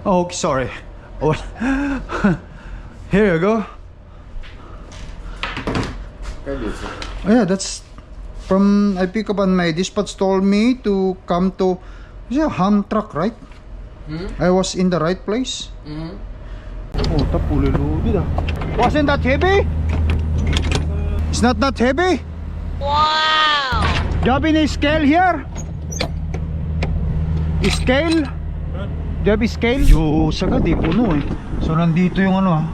Oh, sorry. Oh, here you go. Oh, yeah, that's from I pick up on my dispatch told me to come to ham truck, right? I was in the right place. Oh, tapuli loaded ah. Wasn't that heavy? It's not that heavy. Wow! Do you have any scale here? Scale? Do you have scale? Yo, sagad eh, puno eh. So nandito yung ano ah.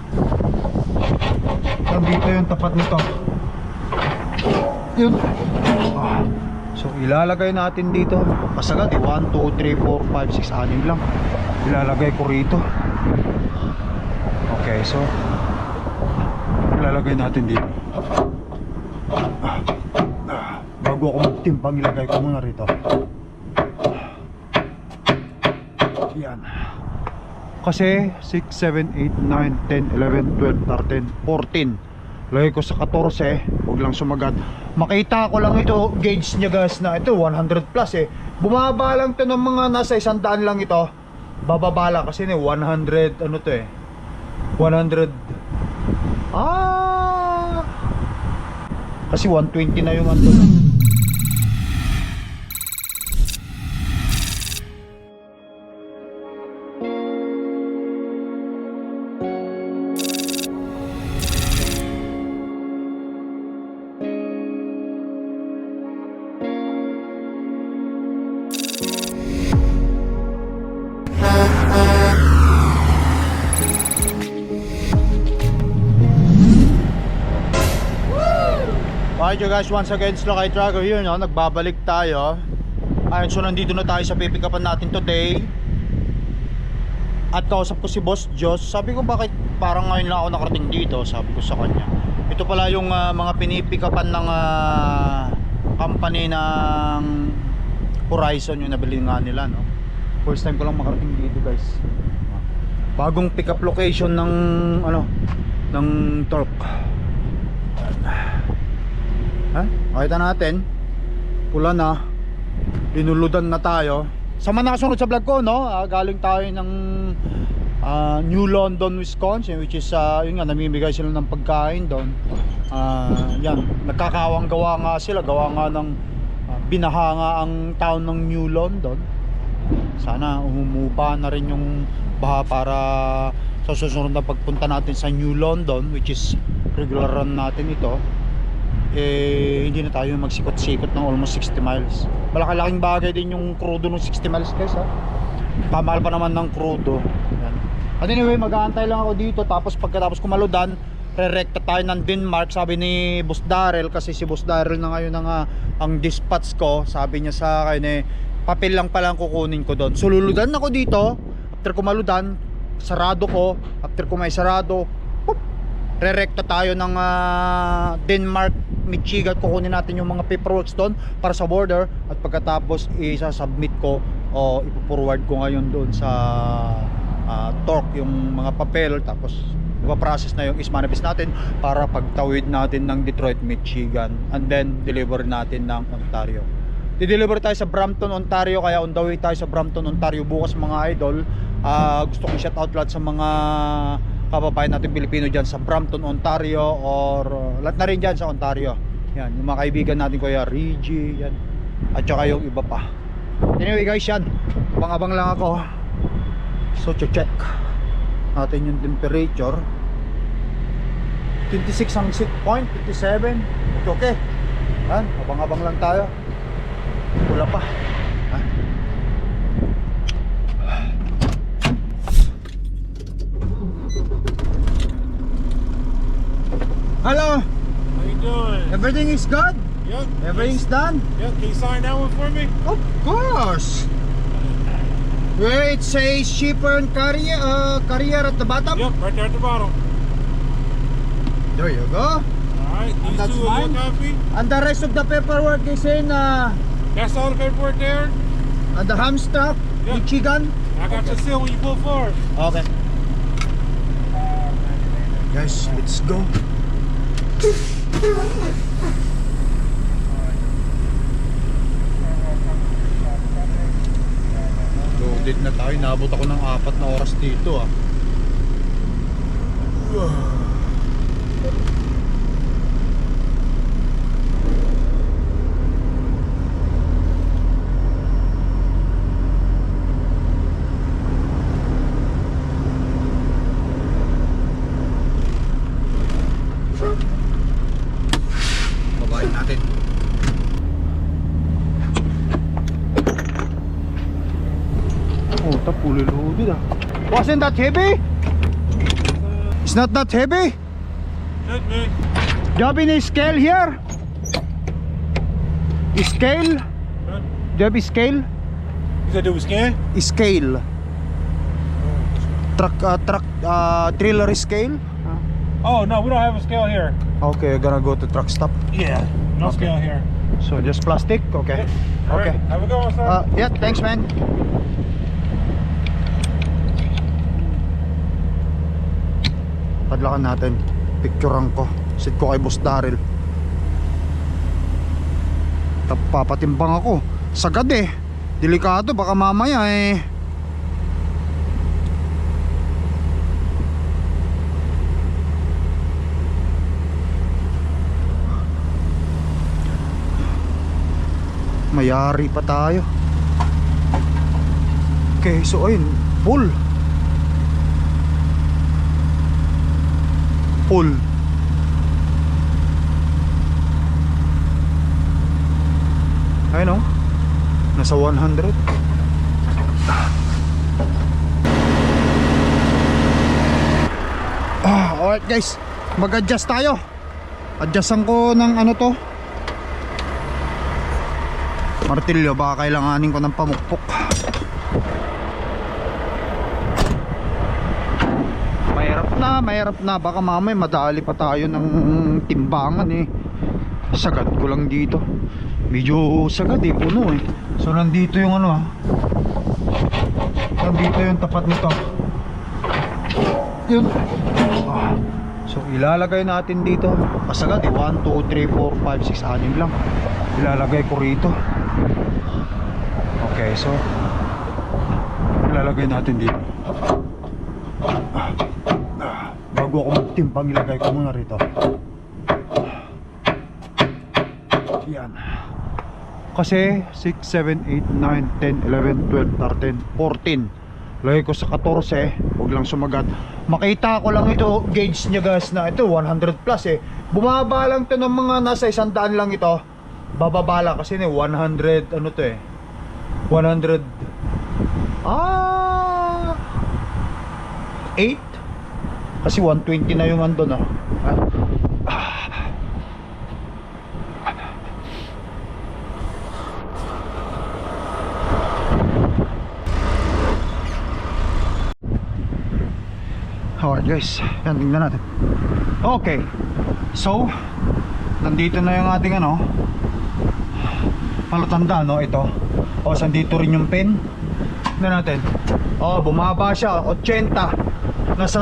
Nandito yung tapat nito. Yun. Ah. So ilalagay natin dito. Kasagad eh, 1, 2, 3, 4, 5, 6, 6 lang. Ilalagay ko rito. Okay, so ilalagay natin dito. Bago ako magtimpang, ilagay ko muna rito. Yan. Kasi 6, 7, 8, 9, 10, 11, 12, 13, 14. Lagay ko sa 14. Huwag lang sumagat. Makita ko lang ito, gauge niya guys, na ito 100 plus eh. Bumaba lang to ng mga nasa 100 lang ito. Bababa lang kasi 100 ano to eh, 100 kasi 120 na yung ano. Alright you guys, once again, Slow Kite Tracker here, no? Nagbabalik tayo. Ayun, so nandito na tayo sa pipikapan natin today. At kausap ko si Boss Joss. Sabi ko bakit parang ngayon lang ako nakarating dito. Sabi ko sa kanya, ito pala yung mga pinipikapan ng company ng Horizon, yung nabili nga nila, no? First time ko lang makarating dito guys. Bagong pick up location ng ano, ng Torque. Ha? Makita natin, pula na, linuludan na tayo. Sa mga nakasunod sa vlog ko, no? Galing tayo ng New London, Wisconsin, which is yun nga, namimigay sila ng pagkain doon. Yan, nagkakawang gawa nga sila, gawa nga ng binaha nga ang town ng New London. Sana umumupa na rin yung baha para sa susunod na pagpunta natin sa New London, which is regular run natin ito. Hindi na tayo magsikot-sikot ng almost 60 miles. Malaki-laking bagay din yung crudo ng 60 miles guys ha. Pamahal pa naman ng crudo. Yan. At anyway, mag-aantay lang ako dito. Tapos pagkatapos kumaludan, re-recta tayo ng Denmark. Sabi ni Boss Darrell, kasi si Boss Darrell na ngayon ang dispatch ko. Sabi niya sa akin papel lang pala ang kukunin ko doon. So luludan ako dito. After kumaludan, sarado ko. After kumay sarado, re-recta tayo ng Denmark, Michigan. Kukunin natin yung mga paperworks doon para sa border. At pagkatapos isa-submit ko o ipo-forward ko ngayon doon sa Torque yung mga papel. Tapos ipaprocess na yung ismanabis natin para pagtawid natin ng Detroit, Michigan. And then deliver natin ng Ontario. I-deliver tayo sa Brampton, Ontario. Kaya on the way tayo sa Brampton, Ontario bukas mga idol. Gusto kong shout out lahat sa mga kababayan natin Pilipino dyan sa Brampton, Ontario, or lahat na rin dyan sa Ontario. Yan, yung mga kaibigan natin kuya Reggie, yan, at saka yung iba pa. Anyway guys, yan, abang-abang lang ako. So check natin yung temperature. 26 ang set point, 57. Okay, yan, abang-abang lang tayo. Wala pa. Hello. How you doing? Everything is good? Yep. Everything's done? Yep. Can you sign that one for me? Of course. Where it says shipper and carrier at the bottom? Yep, right there at the bottom. There you go. Alright, these That's two are fine. your copy. And the rest of the paperwork is in That's all the paperwork there. the Hamstock, Yep. Michigan. I got your seal when you pull forward. Okay. Guys, let's go. Go Loaded na tayo. Naabot ako ng 4 na oras dito ah. Babayin natin. Oh, fully loaded ah. Wasn't that heavy? It's not that heavy? Should be. Do you have any scale here? Scale? Huh? Do you have a scale? You said it was scan? Scale. Trailer scale? Oh, no, we don't have a scale here. Okay, gonna go to truck stop. Yeah. No Okay. scale here. So just plastic? Okay. All Okay. right, have a good one, son. Yeah, thanks man. Padlakan natin. Picturean ko. Sit ko kay Boss Daryl. Papatimbang ako. Sagad eh. Delikado, baka mamaya eh. Mayari pa tayo. Okay, so ayun, full. Full. Ayun oh. Nasa 100. Alright guys, mag-adjust tayo. Adjustan ko ng ano to, martilyo, baka kailanganin ko ng pamukpok. Mahirap na, baka mamay madali pa tayo ng timbangan eh. Sagad ko lang dito. Medyo sagad eh, puno eh. So nandito yung ano ah. Nandito yung tapat nito. Yun. So ilalagay natin dito. Pasagad eh, 1, 2, 3, 4, 5, 6, 6 lang. Ilalagay ko rito. Okay, so ilalagay natin dito. Bago ako magtimpang, ilagay ko muna rito. Yan. Kasi 6, 7, 8, 9, 10, 11, 12, 13, 14. Lagay ko sa 14. Huwag lang sumagat. Makita ko lang ito, gauge niya guys, na ito 100 plus eh. Bumaba lang to ng mga nasa 100 lang ito. Bababa lang kasi 100 ano to eh, 100 8 kasi 120 na yung andon ah. Alright guys, yan, tingnan natin. Okay, so nandito na yung ating ano, palatanda no, ito. O, sandito rin yung pin. Tingnan natin. O, bumaba siya, 80. Nasa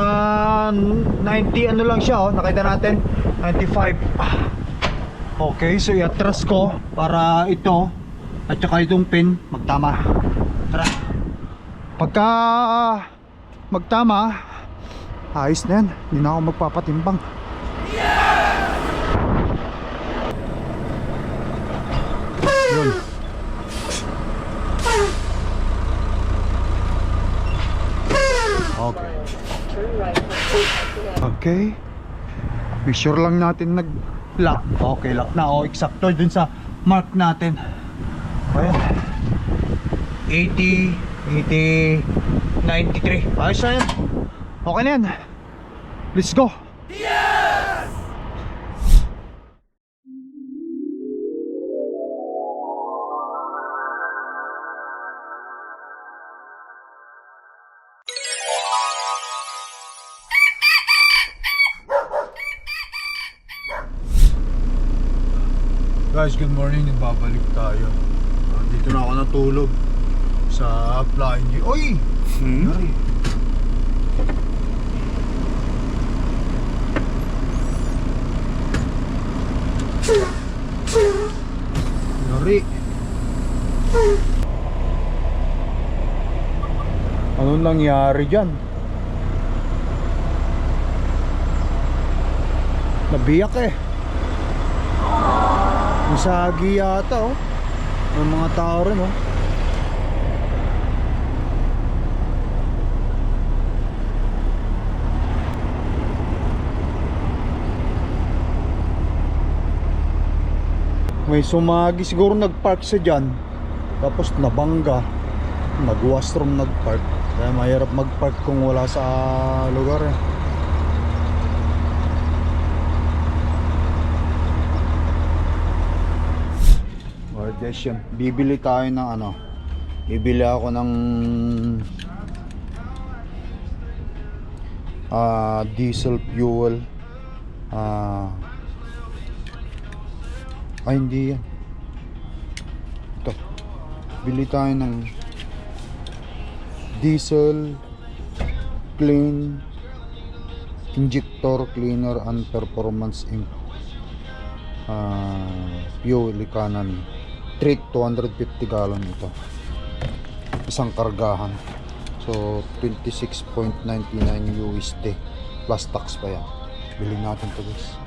90 ano lang siya, oh. Nakita natin 95. Okay, so i-atras ko para ito at saka itong pin magtama. Tara. Pagka magtama, ayos na yan. Hindi na ako magpapatimbang. Yun. Okay. Okay. Be sure lang natin nag-lock. Okay, lock na. O, eksakto dun sa mark natin. Ayan. 80, 80, 93. Ayos na yan. Okay na yan. Let's go. Guys, good morning. Nagbabalik tayo. Dito na ako natulog sa Flying J. Oy! Nari. Nari. nangyari dyan? Nabiyak eh. Masagi yata oh. May mga tao rin oh. May sumagi siguro, nagpark siya dyan. Tapos nabangga. Nag-washroom nagpark. Kaya mahirap magpark kung wala sa lugar eh. Alright guys, yun. Bibili tayo ng ano. Bibili ako ng diesel fuel. Ay hindi yan. Ito. Bili tayo ng diesel clean injector cleaner and performance in fuel economy. Treat 250 gallon ito. Isang kargahan. So 26.99 USD plus tax pa yan. Bili natin to guys.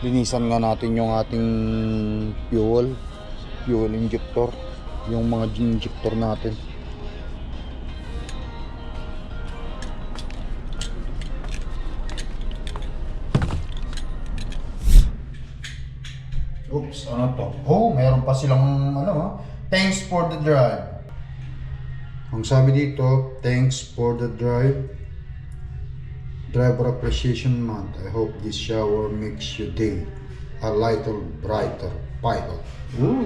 Linisan nga natin yung ating fuel injector, yung mga injector natin. Oops, ano to? Oh, meron pa silang ano, thanks for the drive. Ang sabi dito, thanks for the drive. Driver Appreciation Month. I hope this shower makes your day a little brighter. Pilot. Ooh,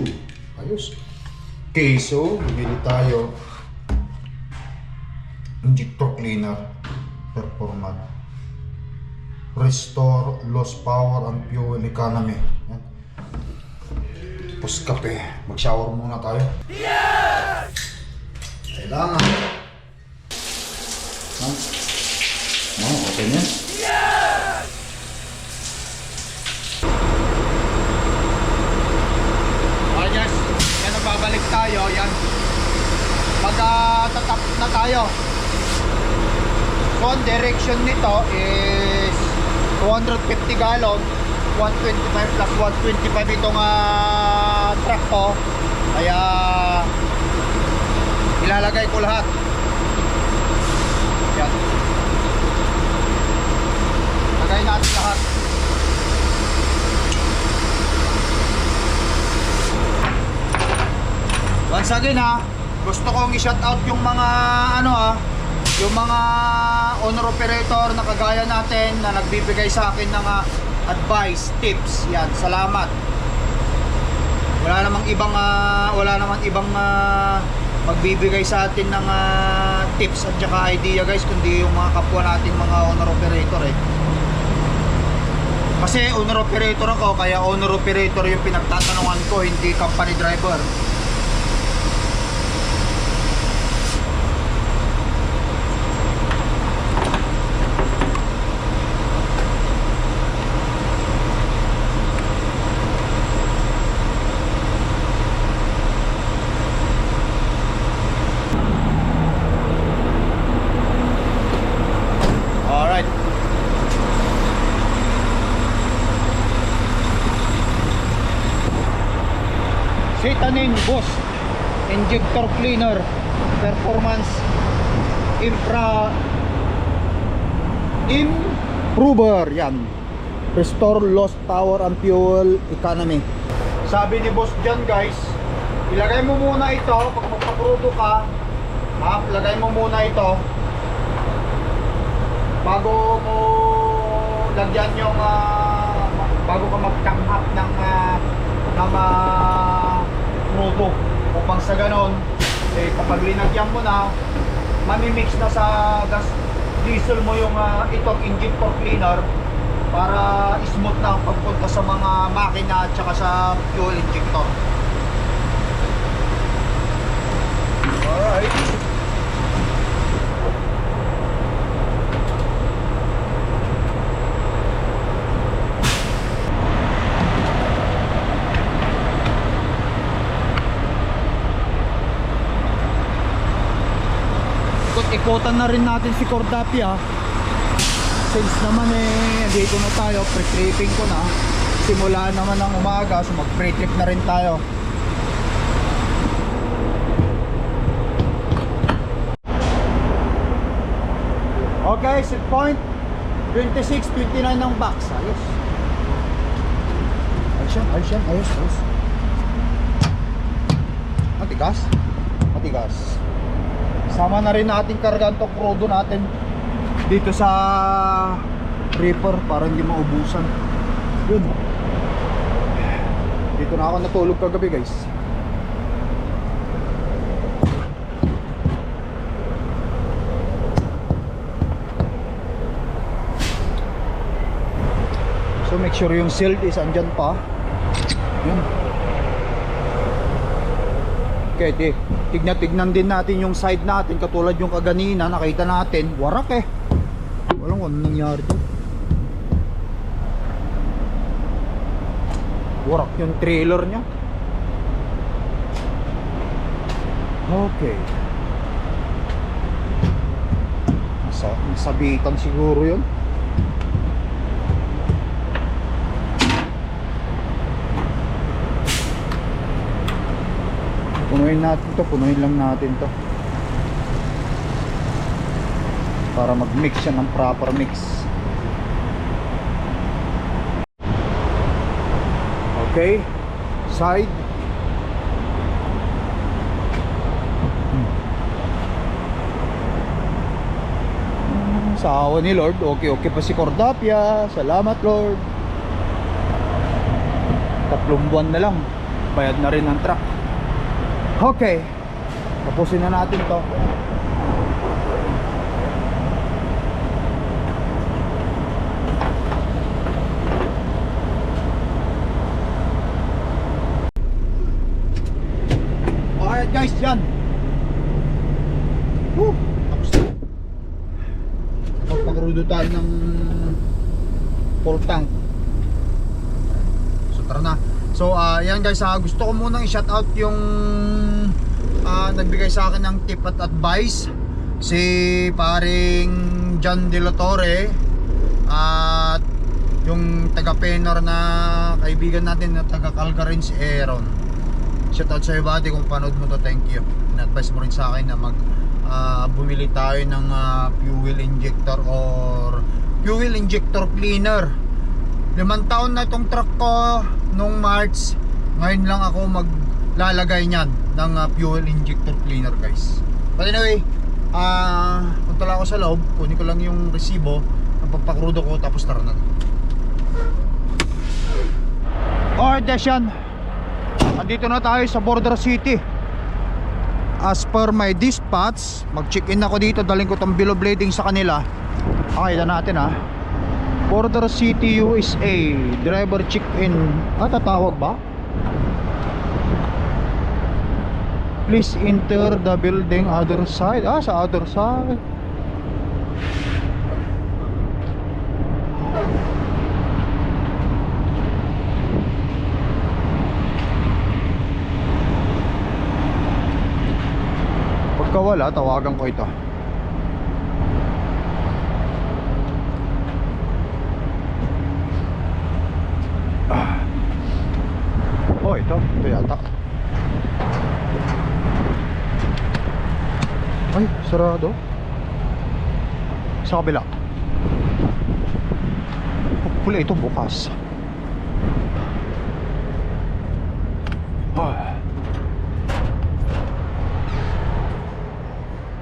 ayos. Okay, so bibili tayo injector cleaner performance. Restore lost power and fuel economy. Yan. Tapos kape. Mag-shower muna tayo. Yes! Kailangan. Okay na. Yes! Okay guys, yan ang babalik tayo. Yan. Magtatap na tayo. So ang direction nito is 250 gallon, 125 plus 125 itong truck ko. Kaya ilalagay ko lahat. Yan. Lagay natin lahat. Once again gusto kong i-shout out yung mga yung mga owner operator na kagaya natin na nagbibigay sa akin ng advice, tips. Yan, salamat. Wala namang ibang magbibigay sa atin ng tips at saka idea guys, kundi yung mga kapwa nating mga owner operator eh. Kasi owner operator ako, kaya owner operator yung pinagtatanungan ko, hindi company driver. Sitanin boss injector cleaner performance improver. Yan, restore lost power and fuel economy. Sabi ni boss dyan guys, ilagay mo muna ito pag magpaprudo ka, ilagay mo muna ito bago mo lagyan yung bago ka mag-tanghap ng prudo, upang sa ganon kapag linagyan mo na, mamimix na sa gas diesel mo yung itong injector cleaner para smooth na ang pagpunta sa mga makina at saka sa fuel injector. Alright. Abutan na rin natin si Cordapia. Since naman dito na tayo, pre-tripping ko na. Simula naman ng umaga, so mag pre-trip na rin tayo. Okay, set point 26, 29 ng box. Ayos. Ayos. Matigas. Sama na rin natin kargaan tong crudo natin dito sa reaper para hindi maubusan. Yun. Dito na ako natulog kagabi, guys. So make sure yung silt is andyan pa. Yun. Okay, tignan din natin yung side natin. Katulad yung kaganina, nakita natin, warak eh. Walang ano nangyari dyan. Warak yung trailer nya. Okay. Nasabitan siguro yun. Punuin lang natin to para mag-mix siya ng proper mix. Okay, side. Sa awa ni Lord, okay pa si Cordapia. Salamat, Lord. 3 buwan na lang, bayad na rin ang truck. Okay, tapusin na natin to. Alright guys, dyan. Tapos na. Magpagrudo tayo ng full tank. So tara na. So yan guys, gusto ko munang i-shoutout yung nagbigay sa akin ng tip at advice, si paring John De La Torre, at yung taga Penor na kaibigan natin na taga Calgary, si Aaron. Shoutout sa iyo buddy, kung panood mo to, thank you. In-advise mo rin sa akin na bumili tayo ng fuel injector or fuel injector cleaner. 5 taon na itong truck ko. Nung March, ngayon lang ako maglalagay niyan ng fuel injector cleaner, guys. But anyway, punta lang ako sa loob, kunin ko lang yung resibo ng pagpakrudo ko, tapos tara na. Alright, Deshan, andito na tayo sa Border City. As per my dispatch, mag-check-in ako dito, daling ko tong bill of lading sa kanila. Okay na natin Border City, USA. Driver check-in. Tatawag ba? Please enter the building other side. Sa other side. Pagka wala, tawagan ko ito. Ito yata. Ay, sarado. Sa kabila. Pula ito bukas.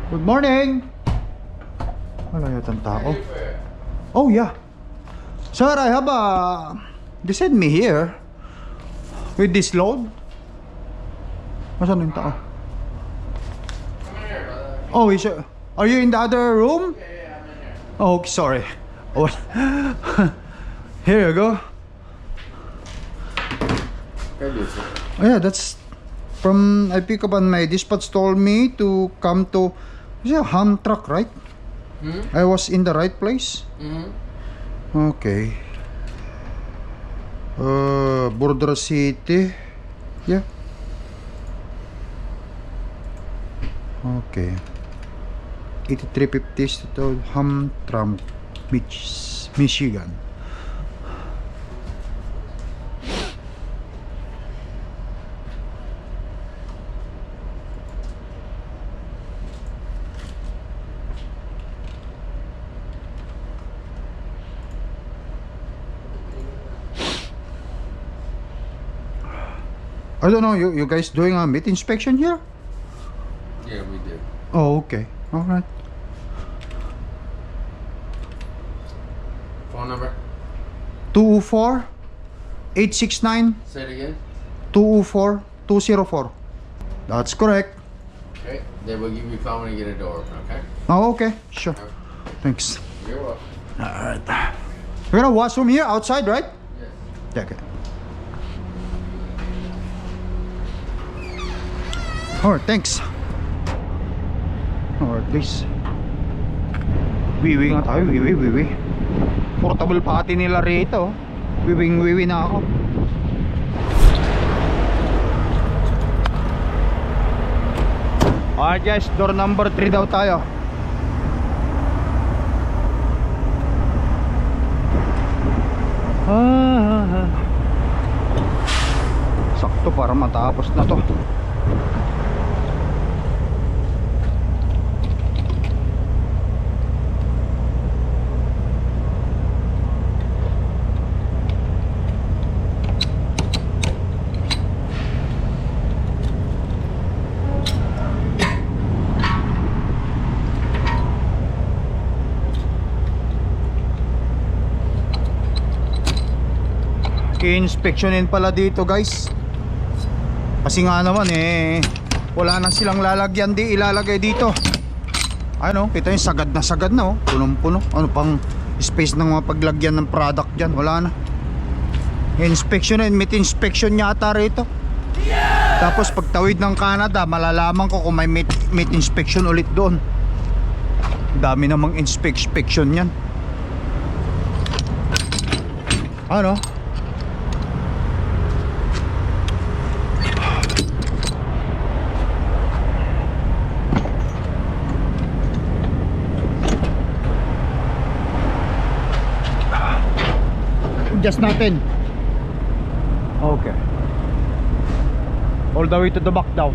Good morning. Wala yatang tao. Oh yeah. Sir, I have they sent me here with this load. Nasaan yung tao? Oh, are you in the other room? Yeah, I'm in here. Oh, okay, sorry. Oh. Here you go. Oh yeah, that's from I pick up on my dispatch told me to come to, is it a ham truck, right? I was in the right place. Okay. Border City. Yeah. Okay. 8350 to Hamtramck Beach, Michigan. I don't know, you guys doing a meat inspection here? Yeah, we did. Oh, okay. All right. Phone number? 204-869-204-204. Say it again. That's correct. Okay. They will give you a call when you get a door open, okay? Oh, okay. Sure. Thanks. You're welcome. All right. We're gonna wash from here outside, right? Yes. Yeah, okay. Alright, thanks. Alright, please. Wiwi nga tayo, wiwi. Portable pati nila rito. Wiwi na ako. Alright guys, door number 3 daw tayo. Sakto para matapos na to. I-inspectionin pala dito guys, kasi nga naman wala na silang lalagyan di ilalagay dito. Ano, kita yung sagad na oh, punong-puno. Ano pang space ng mga paglagyan ng product dyan, wala na. Inspectionin, meat inspection yata rito. Tapos pagtawid ng Canada, malalaman ko kung may meat inspection ulit doon. Dami namang inspection yan. Ano? Adjust natin. Okay. All the way to the back daw.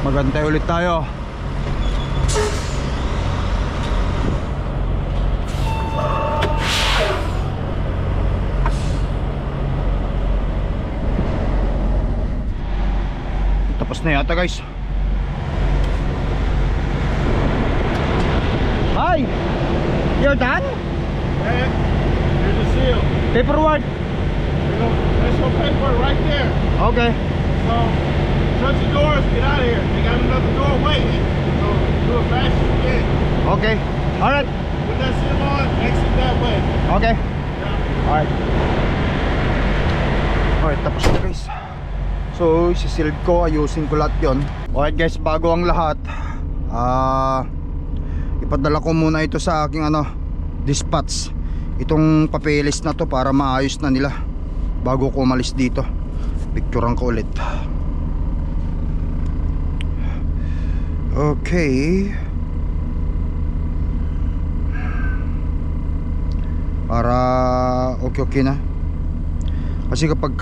Magantay ulit tayo. Tapos na yata guys. Hi! You're done? Hey, here's the seal. Paperwork. There's your paper right there. Okay. So, shut your doors, get out of here. They got another door waiting. So, do it fast as you can. Okay. Alright. Put that seal on, exit that way. Okay. Yeah. Alright. Alright, tapos na guys. So, isisilid ko, ayusin ko lahat yon. Alright guys, bago ang lahat, ipadala ko muna ito sa aking dispatch. Itong papeles na to para maayos na nila bago ko umalis dito. Picturean ko ulit. Okay. Para okay na. Kasi kapag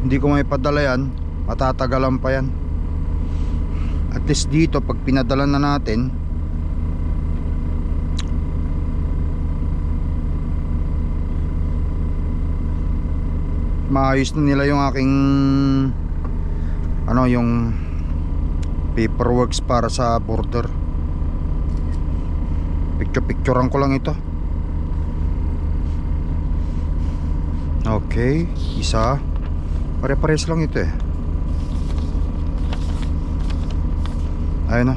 hindi ko may padala yan, matatagalan pa yan. At least dito pag pinadala na natin, maayos na nila yung aking yung paperworks para sa border. Picturean ko lang ito. Okay, isa. Pare-pares lang ito Ayun o.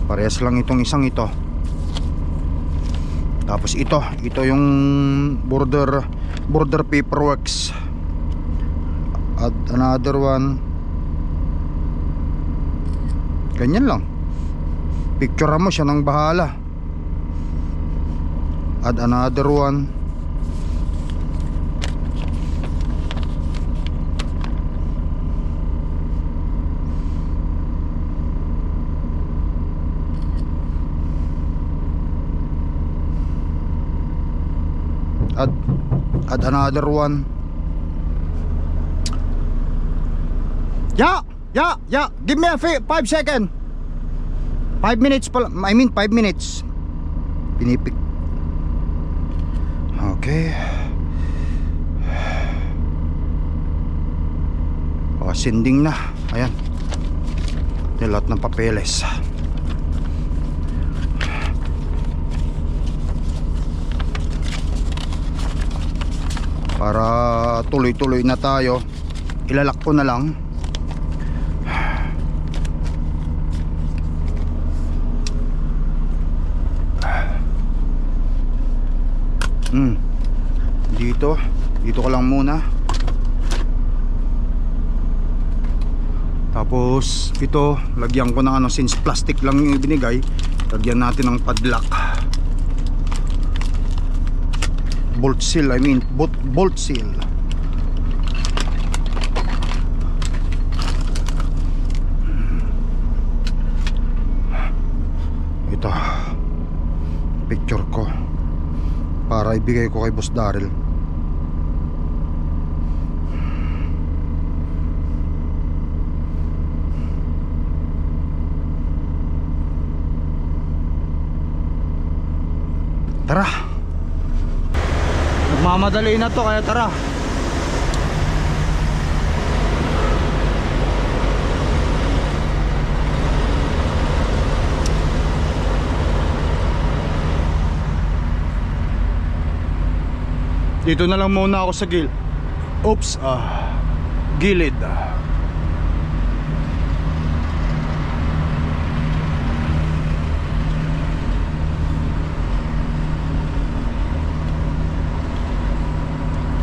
Parehas lang itong isang ito. Tapos ito yung border paperworks. Add another one. Ganyan lang. Picturean mo, siya nang bahala. Add another one. Add another one. Yeah. Give me a 5 second. 5 minutes pala. I mean 5 minutes. Pinipik. Okay. Oh, sending na. Ayan. Yung lahat ng papeles. Para tuloy-tuloy na tayo, ilalak ko na lang. Dito ko lang muna. Tapos ito, lagyan ko ng ano, since plastic lang yung ibinigay, lagyan natin ng padlock. Bolt seal, I mean bolt seal. Ito picture ko para ibigay ko kay Boss Daryl. Tara, nagmamadali na to, kaya tara. Dito na lang muna ako sa gilid.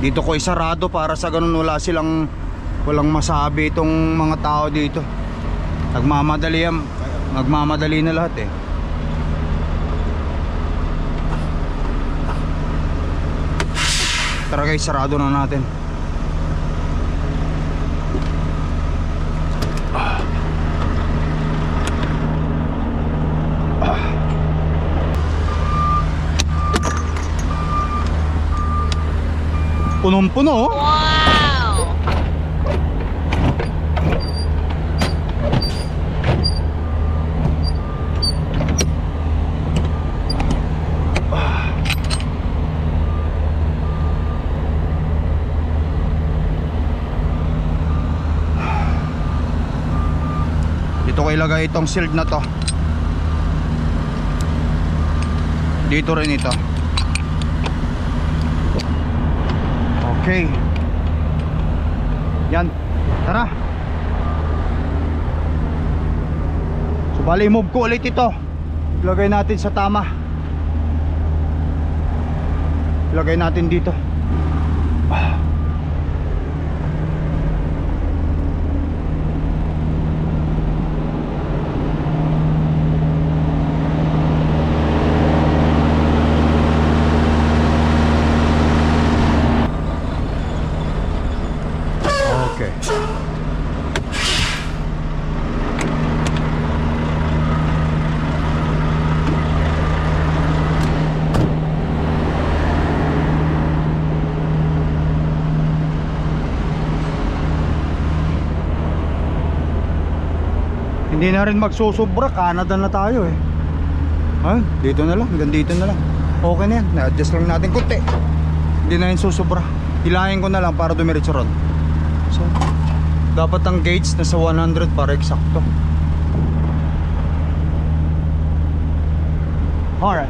Dito ko isarado para sa ganun walang masabi itong mga tao dito. Nagmamadali na lahat eh. Tara guys, sarado na natin. Punong-puno. Wow! Dito ko ilagay itong shield na to. Dito rin ito. Okay. Yan. Tara. So bali move ko ulit ito. Ilagay natin sa tama. Ilagay natin dito. Okay. Hindi na rin magsusobra, Canada na tayo eh. Ayun, dito na lang, hanggang dito na lang. Okay na yan, na-adjust lang natin kunti. Hindi na rin susobra. Hilahin ko na lang para dumiretso ron. So, dapat ang gauge nasa 100 para eksakto. Alright.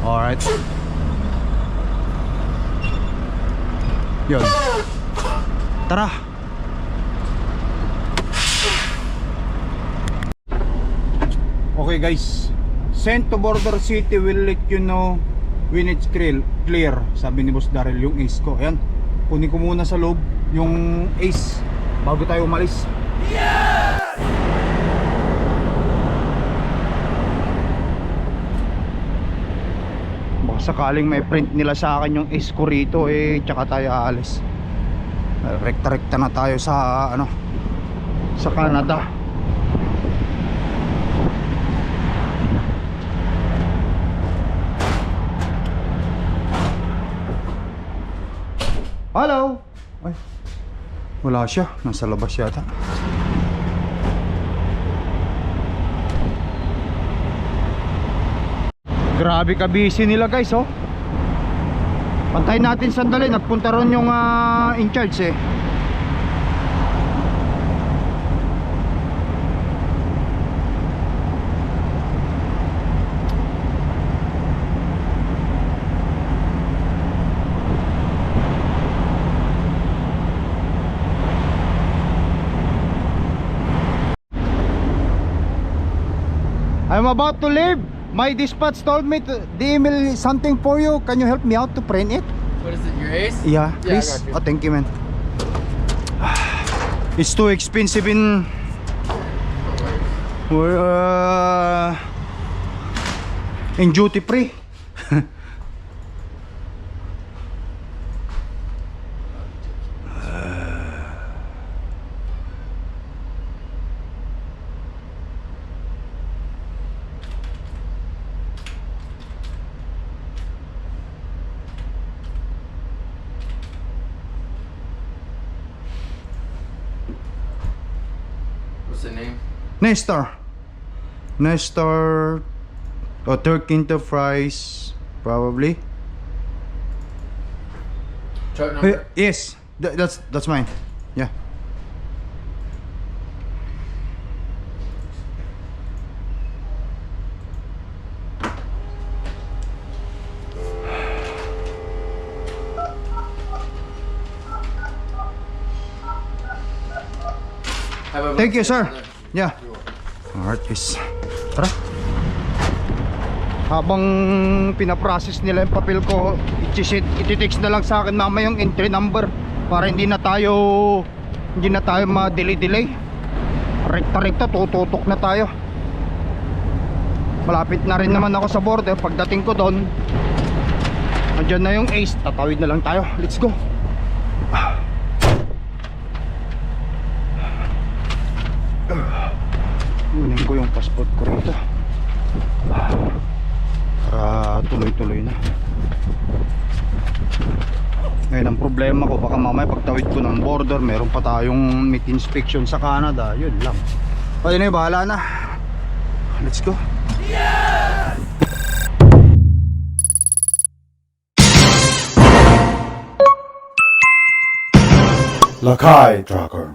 Alright. Yun. Tara. Okay guys, sent to border city, will let you know when it's clear. Sabi ni Boss Daryl yung ace ko. Ayan, kunin ko muna sa loob yung ace bago tayo umalis. Baka sakaling may print nila sa akin yung ace ko rito tsaka tayo aalis. Rekta-rekta na tayo sa sa Canada. Hello. Ay, wala siya, nasa labas yata. Grabe ka busy nila guys, oh. Pantayin natin sandali, nagpunta ron yung in charge eh. I'm about to leave. My dispatch told me to email something for you. Can you help me out to print it? What is it, your ace? Yeah, Yeah, I please. got you. Oh, thank you, man. It's too expensive in duty free. What's the name? Nestor. Nestor. Or Turk Enterprise, probably. Truck number? Yes, that's mine. Yeah. Have a Thank you, look. sir. Yeah. Alright, guys. Tara. Habang pinaprocess nila yung papel ko, iti-text na lang sa akin mamaya yung entry number para hindi na tayo ma-delay. Rekta-rekta, tututok na tayo. Malapit na rin naman ako sa border. Pagdating ko doon, andyan na yung ace. Tatawid na lang tayo. Let's go. Kunin ko yung passport ko rito para tuloy-tuloy na. Ngayon ang problema ko, baka mamaya pagtawid ko ng border meron pa tayong meat inspection sa Canada. Yun lang. O yun, bahala na. Let's go. Lakai Tracker.